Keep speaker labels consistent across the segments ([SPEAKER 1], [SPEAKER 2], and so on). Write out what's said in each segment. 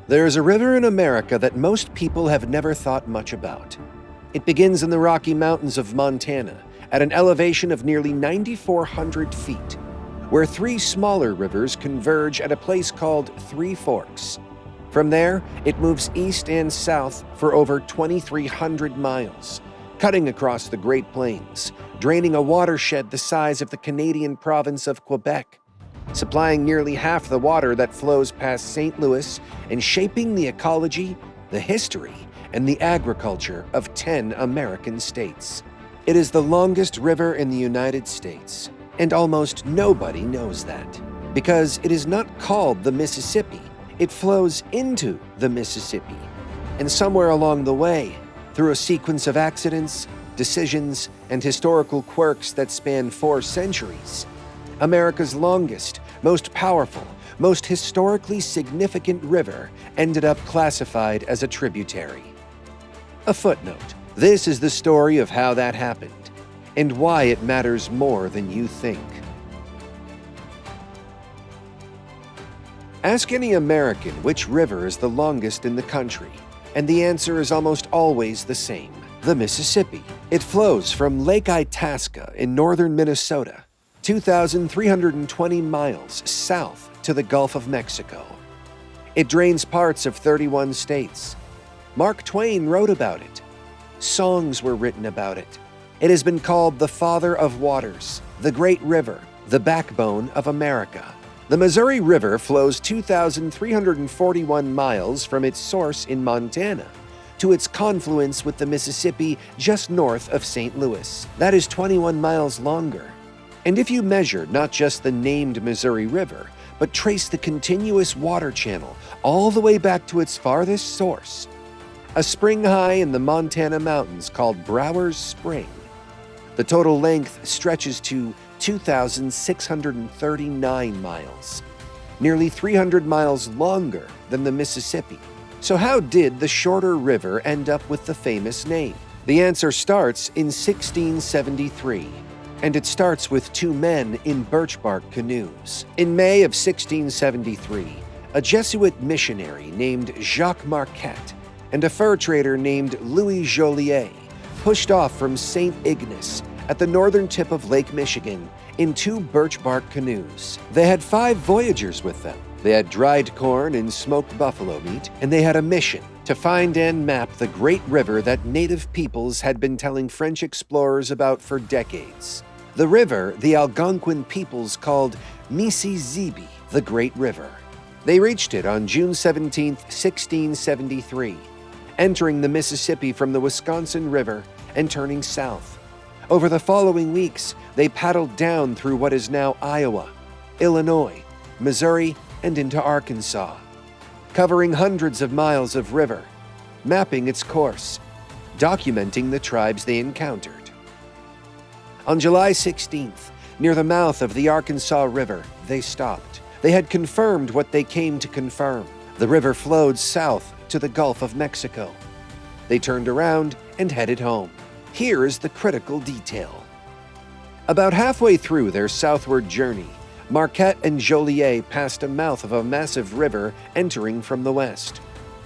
[SPEAKER 1] There is a river in America that most people have never thought much about. It begins in the Rocky Mountains of Montana at an elevation of nearly 9,400 feet, where three smaller rivers converge at a place called Three Forks. From there, it moves east and south for over 2,300 miles, cutting across the Great Plains, draining a watershed the size of the Canadian province of Quebec, supplying nearly half the water that flows past St. Louis and shaping the ecology, the history, and the agriculture of 10 American states. It is the longest river in the United States, and almost nobody knows that. Because it is not called the Mississippi, it flows into the Mississippi. And somewhere along the way, through a sequence of accidents, decisions, and historical quirks that span 4 centuries, America's longest, most powerful, most historically significant river ended up classified as a tributary. A footnote. This is the story of how that happened, and why it matters more than you think. Ask any American which river is the longest in the country, and the answer is almost always the same: the Mississippi. It flows from Lake Itasca in northern Minnesota, 2,320 miles south to the Gulf of Mexico. It drains parts of 31 states. Mark Twain wrote about it. Songs were written about it. It has been called the Father of Waters, the Great River, the backbone of America. The Missouri River flows 2,341 miles from its source in Montana to its confluence with the Mississippi just north of St. Louis. That is 21 miles longer. And if you measure not just the named Missouri River, but trace the continuous water channel all the way back to its farthest source, a spring high in the Montana mountains called Brower's Spring, the total length stretches to 2,639 miles, nearly 300 miles longer than the Mississippi. So how did the shorter river end up with the famous name? The answer starts in 1673. And it starts with 2 men in birch bark canoes. In May of 1673, a Jesuit missionary named Jacques Marquette and a fur trader named Louis Joliet pushed off from St. Ignace at the northern tip of Lake Michigan in 2 birch bark canoes. They had 5 voyagers with them. They had dried corn and smoked buffalo meat, and they had a mission to find and map the great river that native peoples had been telling French explorers about for decades. The river the Algonquin peoples called Mississippi, the Great River. They reached it on June 17, 1673, entering the Mississippi from the Wisconsin River and turning south. Over the following weeks, they paddled down through what is now Iowa, Illinois, Missouri, and into Arkansas, covering hundreds of miles of river, mapping its course, documenting the tribes they encountered. On July 16th, near the mouth of the Arkansas River, they stopped. They had confirmed what they came to confirm. The river flowed south to the Gulf of Mexico. They turned around and headed home. Here is the critical detail. About halfway through their southward journey, Marquette and Joliet passed a mouth of a massive river entering from the west.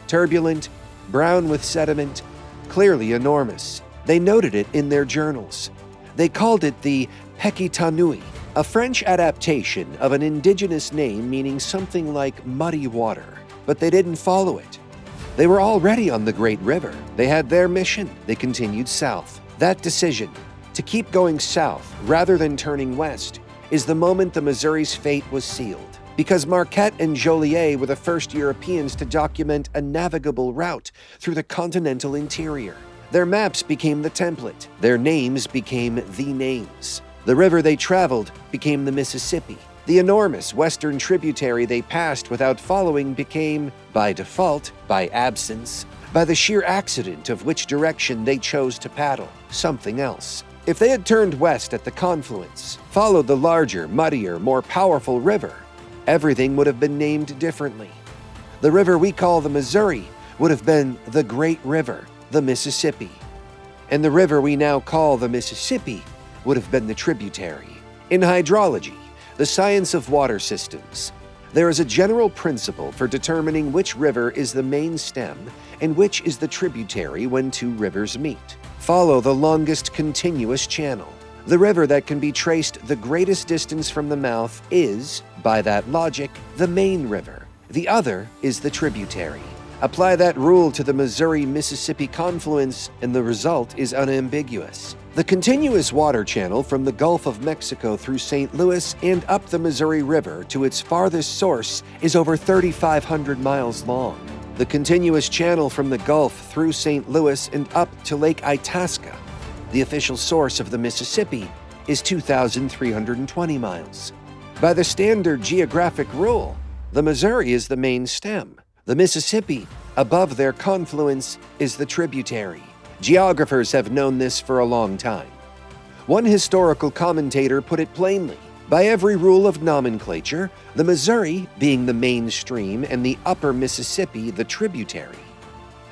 [SPEAKER 1] Turbulent, brown with sediment, clearly enormous. They noted it in their journals. They called it the Pequitanui, a French adaptation of an indigenous name meaning something like muddy water. But they didn't follow it. They were already on the Great River. They had their mission. They continued south. That decision, to keep going south rather than turning west, is the moment the Missouri's fate was sealed. Because Marquette and Joliet were the first Europeans to document a navigable route through the continental interior. Their maps became the template. Their names became the names. The river they traveled became the Mississippi. The enormous western tributary they passed without following became, by default, by absence, by the sheer accident of which direction they chose to paddle, something else. If they had turned west at the confluence, followed the larger, muddier, more powerful river, everything would have been named differently. The river we call the Missouri would have been the Great River, the Mississippi. And the river we now call the Mississippi would have been the tributary. In hydrology, the science of water systems, There is a general principle for determining which river is the main stem and which is the tributary when two rivers meet. Follow the longest continuous channel. The river that can be traced the greatest distance from the mouth is, by that logic, the main river. The other is the tributary. Apply that rule to the Missouri-Mississippi confluence, and the result is unambiguous. The continuous water channel from the Gulf of Mexico through St. Louis and up the Missouri River to its farthest source is over 3,500 miles long. The continuous channel from the Gulf through St. Louis and up to Lake Itasca, the official source of the Mississippi, is 2,320 miles. By the standard geographic rule, the Missouri is the main stem. The Mississippi, above their confluence, is the tributary. Geographers have known this for a long time. One historical commentator put it plainly: by every rule of nomenclature, the Missouri being the main stream and the upper Mississippi the tributary.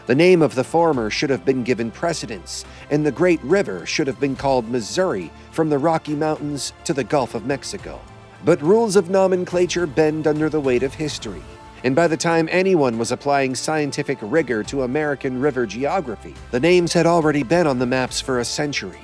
[SPEAKER 1] The name of the former should have been given precedence, and the great river should have been called Missouri from the Rocky Mountains to the Gulf of Mexico. But rules of nomenclature bend under the weight of history, and by the time anyone was applying scientific rigor to American river geography, the names had already been on the maps for a century.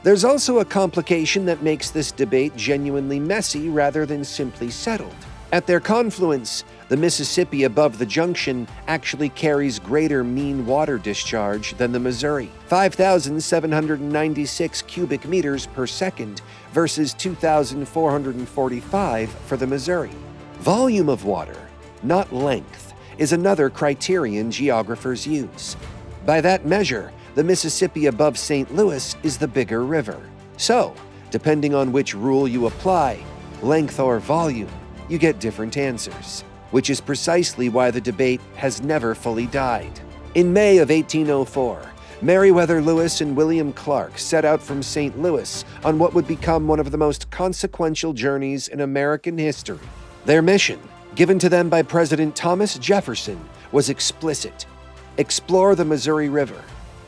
[SPEAKER 1] There's also a complication that makes this debate genuinely messy rather than simply settled. At their confluence, the Mississippi above the junction actually carries greater mean water discharge than the Missouri, 5,796 cubic meters per second versus 2,445 for the Missouri. Volume of water, not length, is another criterion geographers use. By that measure, the Mississippi above St. Louis is the bigger river. So, depending on which rule you apply, length or volume, you get different answers, which is precisely why the debate has never fully died. In May of 1804, Meriwether Lewis and William Clark set out from St. Louis on what would become one of the most consequential journeys in American history. Their mission, given to them by President Thomas Jefferson, was explicit: explore the Missouri River,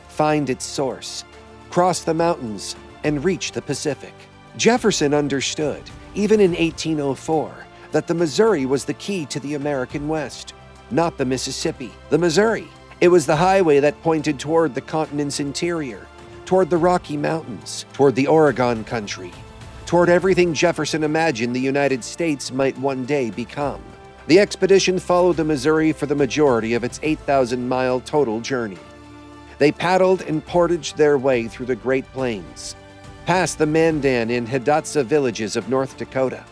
[SPEAKER 1] find its source, cross the mountains, and reach the Pacific. Jefferson understood, even in 1804, that the Missouri was the key to the American West, not the Mississippi, the Missouri. It was the highway that pointed toward the continent's interior, toward the Rocky Mountains, toward the Oregon country, toward everything Jefferson imagined the United States might one day become. The expedition followed the Missouri for the majority of its 8,000-mile total journey. They paddled and portaged their way through the Great Plains, past the Mandan and Hidatsa villages of North Dakota,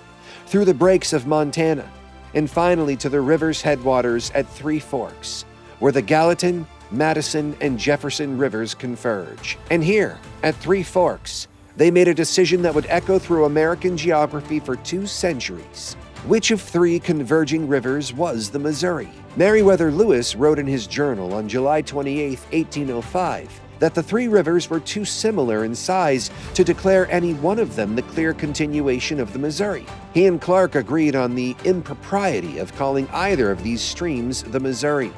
[SPEAKER 1] through the breaks of Montana, and finally to the river's headwaters at Three Forks, where the Gallatin, Madison, and Jefferson rivers converge. And here, at Three Forks, they made a decision that would echo through American geography for 2 centuries. Which of 3 converging rivers was the Missouri? Meriwether Lewis wrote in his journal on July 28, 1805, that the 3 rivers were too similar in size to declare any one of them the clear continuation of the Missouri. He and Clark agreed on the impropriety of calling either of these streams the Missouri,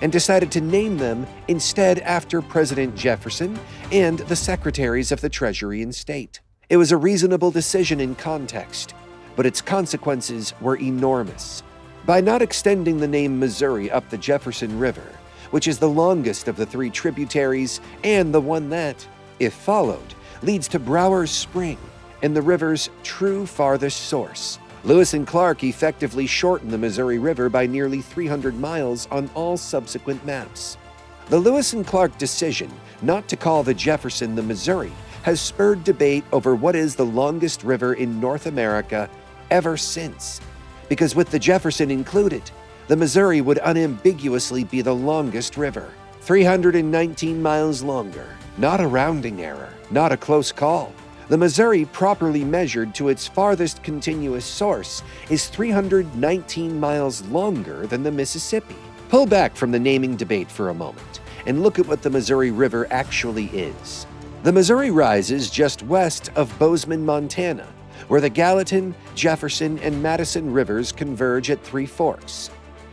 [SPEAKER 1] and decided to name them instead after President Jefferson and the Secretaries of the Treasury and State. It was a reasonable decision in context, but its consequences were enormous. By not extending the name Missouri up the Jefferson River, which is the longest of the 3 tributaries and the one that, if followed, leads to Brower's Spring and the river's true farthest source, Lewis and Clark effectively shortened the Missouri River by nearly 300 miles on all subsequent maps. The Lewis and Clark decision not to call the Jefferson the Missouri has spurred debate over what is the longest river in North America ever since, because with the Jefferson included, the Missouri would unambiguously be the longest river, 319 miles longer. Not a rounding error, not a close call. The Missouri, properly measured to its farthest continuous source, is 319 miles longer than the Mississippi. Pull back from the naming debate for a moment and look at what the Missouri River actually is. The Missouri rises just west of Bozeman, Montana, where the Gallatin, Jefferson, and Madison rivers converge at Three Forks.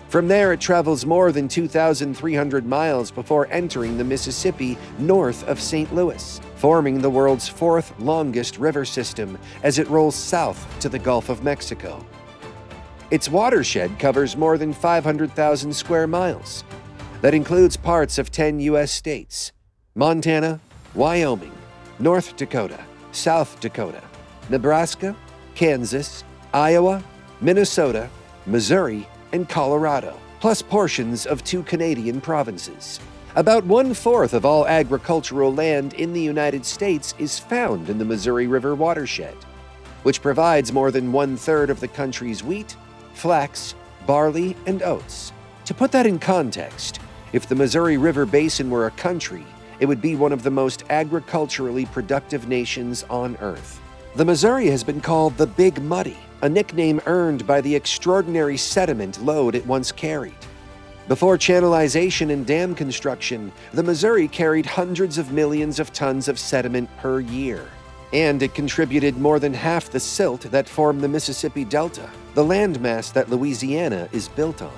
[SPEAKER 1] From there, it travels more than 2,300 miles before entering the Mississippi north of St. Louis, forming the world's 4th longest river system as it rolls south to the Gulf of Mexico. Its watershed covers more than 500,000 square miles. That includes parts of 10 U.S. states: Montana, Wyoming, North Dakota, South Dakota, Nebraska, Kansas, Iowa, Minnesota, Missouri, and Colorado, plus portions of 2 Canadian provinces. About 1/4 of all agricultural land in the United States is found in the Missouri River watershed, which provides more than 1/3 of the country's wheat, flax, barley, and oats. To put that in context, if the Missouri River Basin were a country, it would be one of the most agriculturally productive nations on Earth. The Missouri has been called the Big Muddy, a nickname earned by the extraordinary sediment load it once carried. Before channelization and dam construction, the Missouri carried hundreds of millions of tons of sediment per year. And it contributed more than half the silt that formed the Mississippi Delta, the landmass that Louisiana is built on.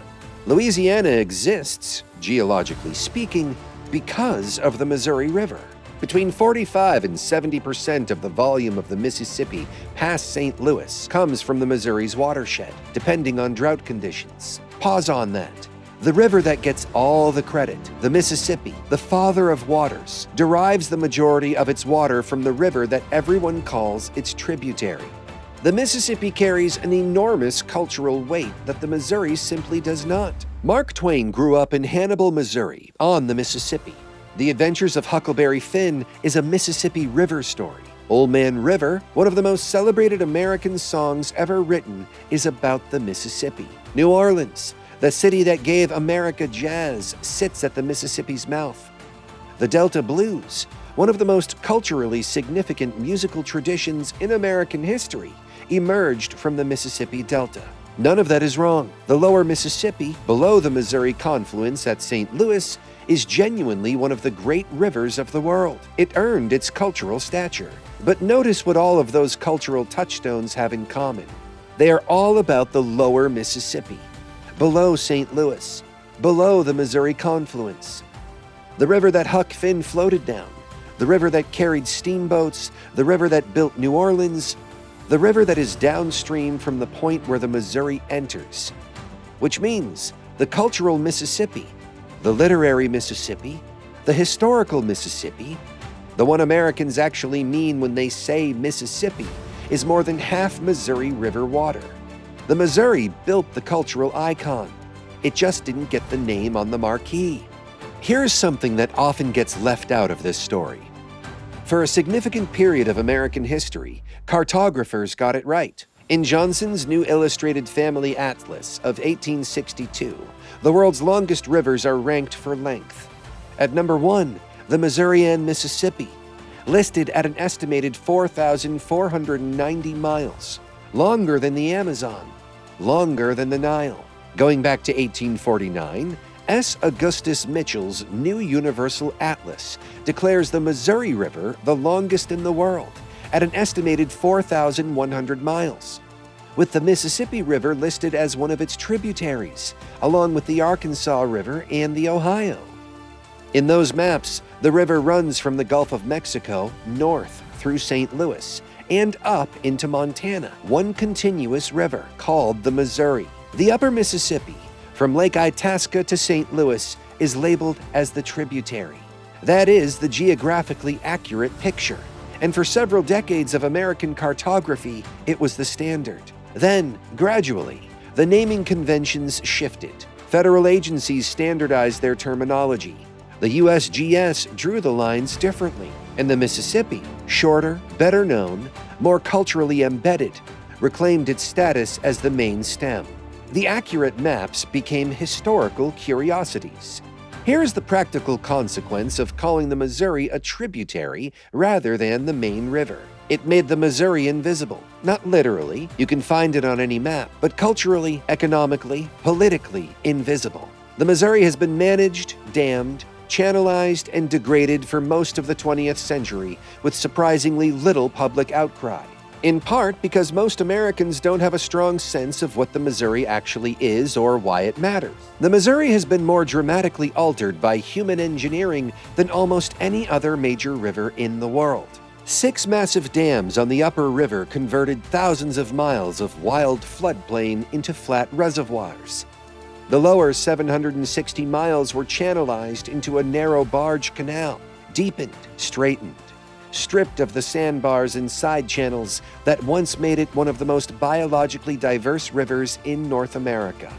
[SPEAKER 1] Louisiana exists, geologically speaking, because of the Missouri River. Between 45 and 70% of the volume of the Mississippi past St. Louis comes from the Missouri's watershed, depending on drought conditions. Pause on that. The river that gets all the credit, the Mississippi, the father of waters, derives the majority of its water from the river that everyone calls its tributary. The Mississippi carries an enormous cultural weight that the Missouri simply does not. Mark Twain grew up in Hannibal, Missouri, on the Mississippi. The Adventures of Huckleberry Finn is a Mississippi River story. Old Man River, one of the most celebrated American songs ever written, is about the Mississippi. New Orleans, the city that gave America jazz, sits at the Mississippi's mouth. The Delta Blues, one of the most culturally significant musical traditions in American history, emerged from the Mississippi Delta. None of that is wrong. The lower Mississippi, below the Missouri confluence at St. Louis, is genuinely one of the great rivers of the world. It earned its cultural stature. But notice what all of those cultural touchstones have in common. They are all about the lower Mississippi, below St. Louis, below the Missouri confluence. The river that Huck Finn floated down, the river that carried steamboats, the river that built New Orleans, the river that is downstream from the point where the Missouri enters. Which means the cultural Mississippi, the literary Mississippi, the historical Mississippi, the one Americans actually mean when they say Mississippi, is more than half Missouri River water. The Missouri built the cultural icon. It just didn't get the name on the marquee. Here's something that often gets left out of this story. For a significant period of American history, cartographers got it right. In Johnson's New Illustrated Family Atlas of 1862, the world's longest rivers are ranked for length. At number 1, the Missouri and Mississippi, listed at an estimated 4,490 miles, longer than the Amazon, longer than the Nile. Going back to 1849, S. Augustus Mitchell's New Universal Atlas declares the Missouri River the longest in the world, at an estimated 4,100 miles, with the Mississippi River listed as one of its tributaries, along with the Arkansas River and the Ohio. In those maps, the river runs from the Gulf of Mexico north through St. Louis and up into Montana, one continuous river called the Missouri. The upper Mississippi, from Lake Itasca to St. Louis, is labeled as the tributary. That is the geographically accurate picture. And for several decades of American cartography, it was the standard. Then, gradually, the naming conventions shifted. Federal agencies standardized their terminology. The USGS drew the lines differently, and the Mississippi, shorter, better known, more culturally embedded, reclaimed its status as the main stem. The accurate maps became historical curiosities. Here's the practical consequence of calling the Missouri a tributary rather than the main river. It made the Missouri invisible. Not literally, you can find it on any map, but culturally, economically, politically invisible. The Missouri has been managed, dammed, channelized, and degraded for most of the 20th century with surprisingly little public outcry. In part because most Americans don't have a strong sense of what the Missouri actually is or why it matters. The Missouri has been more dramatically altered by human engineering than almost any other major river in the world. 6 massive dams on the upper river converted thousands of miles of wild floodplain into flat reservoirs. The lower 760 miles were channelized into a narrow barge canal, deepened, straightened, stripped of the sandbars and side channels that once made it one of the most biologically diverse rivers in North America.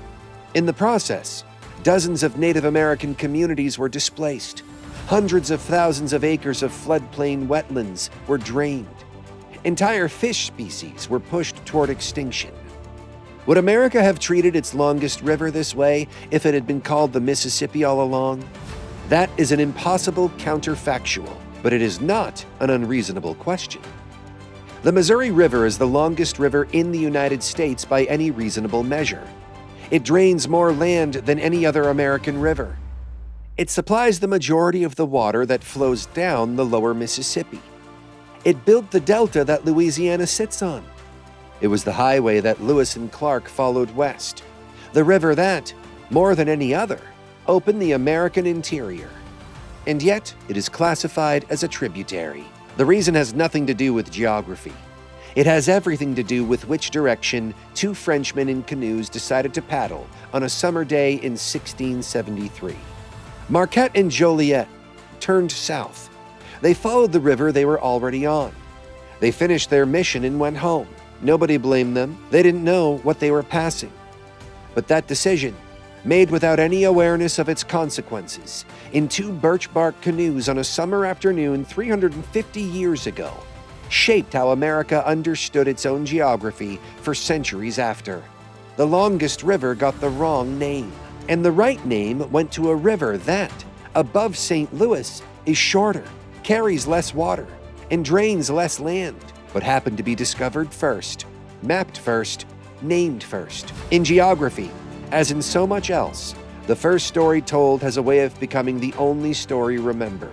[SPEAKER 1] In the process, dozens of Native American communities were displaced. Hundreds of thousands of acres of floodplain wetlands were drained. Entire fish species were pushed toward extinction. Would America have treated its longest river this way if it had been called the Mississippi all along? That is an impossible counterfactual, but it is not an unreasonable question. The Missouri River is the longest river in the United States by any reasonable measure. It drains more land than any other American river. It supplies the majority of the water that flows down the lower Mississippi. It built the delta that Louisiana sits on. It was the highway that Lewis and Clark followed west. The river that, more than any other, opened the American interior. And yet, it is classified as a tributary. The reason has nothing to do with geography. It has everything to do with which direction 2 Frenchmen in canoes decided to paddle on a summer day in 1673. Marquette and Joliet turned south. They followed the river they were already on. They finished their mission and went home. Nobody blamed them. They didn't know what they were passing. But that decision, made without any awareness of its consequences, in 2 birch bark canoes on a summer afternoon 350 years ago, shaped how America understood its own geography for centuries after. The longest river got the wrong name, and the right name went to a river that, above St. Louis, is shorter, carries less water, and drains less land, but happened to be discovered first, mapped first, named first. In geography, as in so much else, the first story told has a way of becoming the only story remembered.